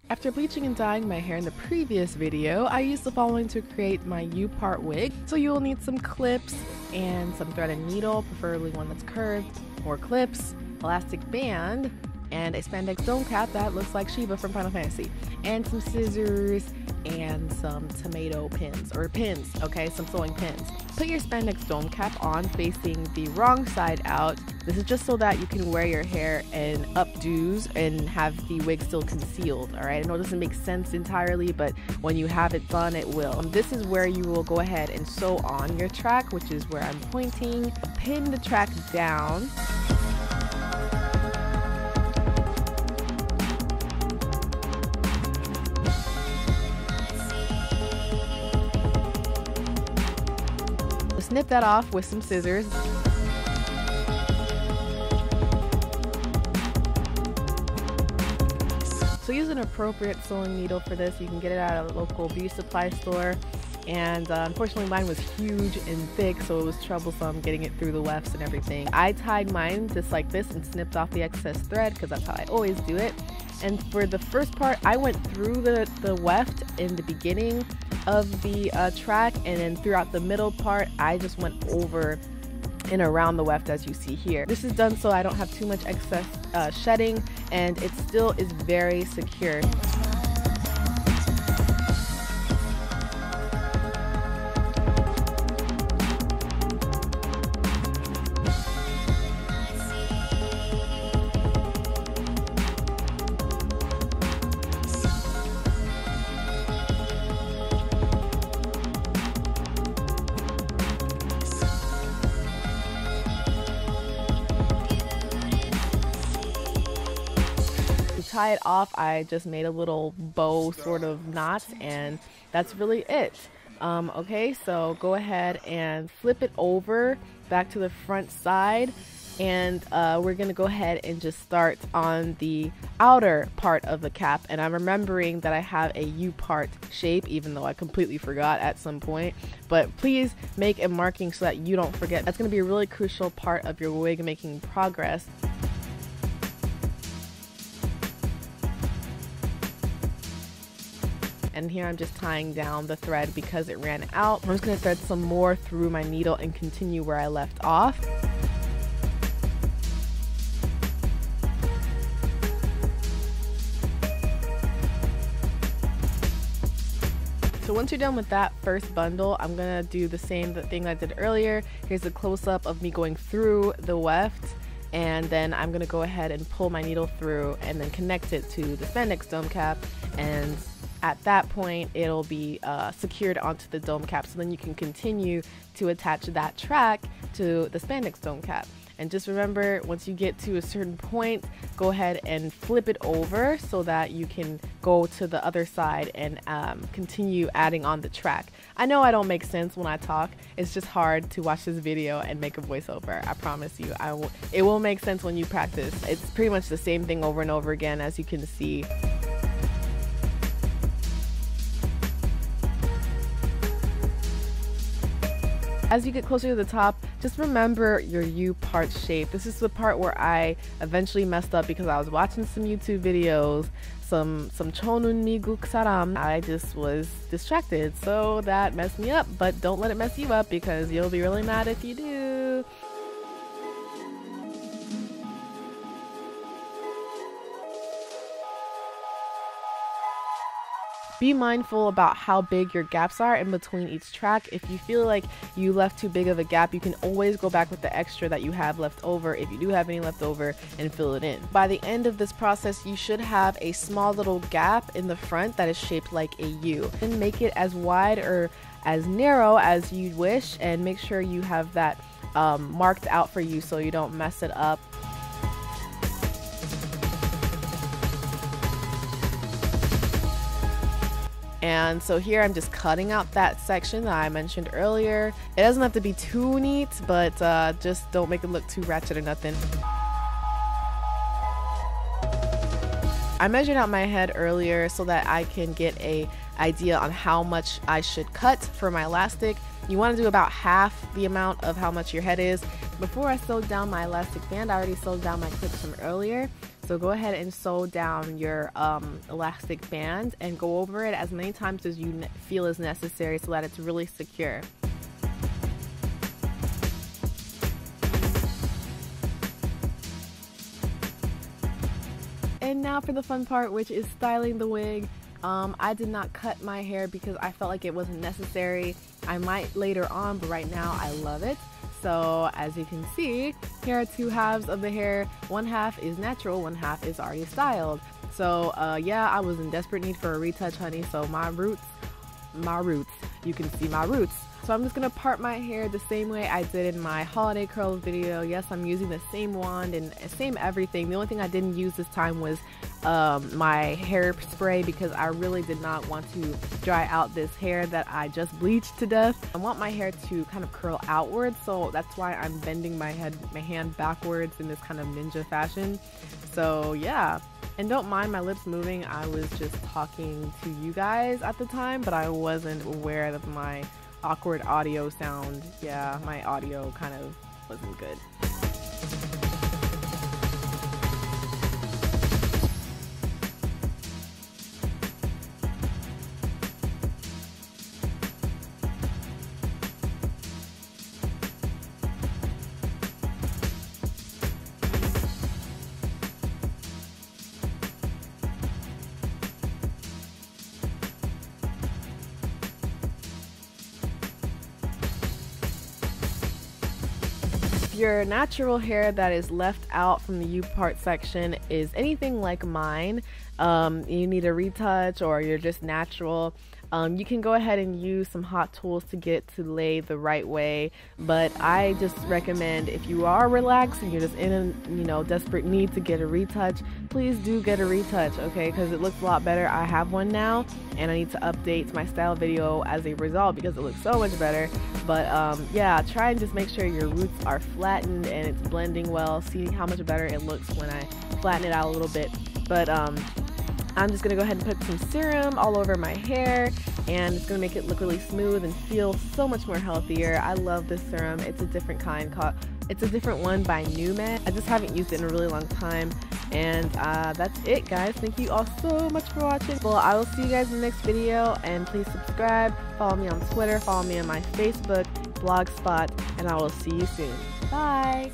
After bleaching and dyeing my hair in the previous video, I used the following to create my U-part wig. So you will need some clips and some thread and needle, preferably one that's curved, more clips, elastic band, and a spandex dome cap that looks like Shiva from Final Fantasy, and some scissors and some tomato pins, or pins, okay, some sewing pins. Put your spandex dome cap on facing the wrong side out. This is just so that you can wear your hair in updos and have the wig still concealed, alright? I know it doesn't make sense entirely, but when you have it done, it will. And this is where you will go ahead and sew on your track, which is where I'm pointing. Pin the track down. Snip that off with some scissors. So use an appropriate sewing needle for this. You can get it at a local beauty supply store. And unfortunately mine was huge and thick, so it was troublesome getting it through the wefts and everything. I tied mine just like this and snipped off the excess thread because that's how I always do it. And for the first part, I went through the weft in the beginning of the track, and then throughout the middle part, I just went over and around the weft as you see here. This is done so I don't have too much excess shedding, and it still is very secure. Tie it off, I just made a little bow sort of knot, and that's really it. Okay, so go ahead and flip it over back to the front side, and we're gonna go ahead and just start on the outer part of the cap. And I'm remembering that I have a U-part shape, even though I completely forgot at some point, but please make a marking so that you don't forget. That's gonna be a really crucial part of your wig making progress. And here I'm just tying down the thread because it ran out. I'm just going to thread some more through my needle and continue where I left off. So once you're done with that first bundle, I'm going to do the same thing I did earlier. Here's a close-up of me going through the weft, and then I'm going to go ahead and pull my needle through and then connect it to the spandex dome cap, and at that point it'll be secured onto the dome cap, so then you can continue to attach that track to the spandex dome cap. And just remember, once you get to a certain point, go ahead and flip it over so that you can go to the other side and continue adding on the track. I know I don't make sense when I talk. It's just hard to watch this video and make a voiceover. I promise you, it will make sense when you practice. It's pretty much the same thing over and over again, as you can see. As you get closer to the top, just remember your U-part shape. This is the part where I eventually messed up because I was watching some YouTube videos, some chonun miguk saram. I just was distracted, so that messed me up, but don't let it mess you up because you'll be really mad if you do. Be mindful about how big your gaps are in between each track. If you feel like you left too big of a gap, you can always go back with the extra that you have left over, if you do have any left over, and fill it in. By the end of this process, you should have a small little gap in the front that is shaped like a U. And make it as wide or as narrow as you wish, and make sure you have that marked out for you so you don't mess it up. And so here I'm just cutting out that section that I mentioned earlier. It doesn't have to be too neat, but just don't make it look too ratchet or nothing. I measured out my head earlier so that I can get an idea on how much I should cut for my elastic. You want to do about half the amount of how much your head is. Before I sewed down my elastic band, I already sewed down my clips from earlier. So go ahead and sew down your elastic band and go over it as many times as you feel is necessary so that it's really secure. And now for the fun part, which is styling the wig. I did not cut my hair because I felt like it wasn't necessary. I might later on, but right now I love it. So as you can see, here are two halves of the hair. One half is natural, one half is already styled. So yeah, I was in desperate need for a retouch, honey. So my roots, you can see my roots. So I'm just gonna part my hair the same way I did in my holiday curls video. Yes, I'm using the same wand and same everything. The only thing I didn't use this time was my hair spray because I really did not want to dry out this hair that I just bleached to death. I want my hair to kind of curl outwards, so that's why I'm bending my hand backwards in this kind of ninja fashion. So yeah. And don't mind my lips moving, I was just talking to you guys at the time, but I wasn't aware of my awkward audio sound. Yeah, my audio kind of wasn't good. Your natural hair that is left out from the U-part section is anything like mine, you need a retouch or you're just natural, you can go ahead and use some hot tools to get to lay the right way, but I just recommend if you are relaxed and you're just in a desperate need to get a retouch, please do get a retouch, okay, because it looks a lot better. I have one now and I need to update my style video as a result because it looks so much better. But yeah, try and just make sure your roots are flattened and it's blending well. See how much better it looks when I flatten it out a little bit. But I'm just gonna go ahead and put some serum all over my hair, and it's gonna make it look really smooth and feel so much more healthier. I love this serum. It's a different kind it's a different one by Newman. I just haven't used it in a really long time. And that's it, guys. Thank you all so much for watching. Well, I will see you guys in the next video, and please subscribe, follow me on Twitter, follow me on my Facebook, Blogspot, and I will see you soon. Bye!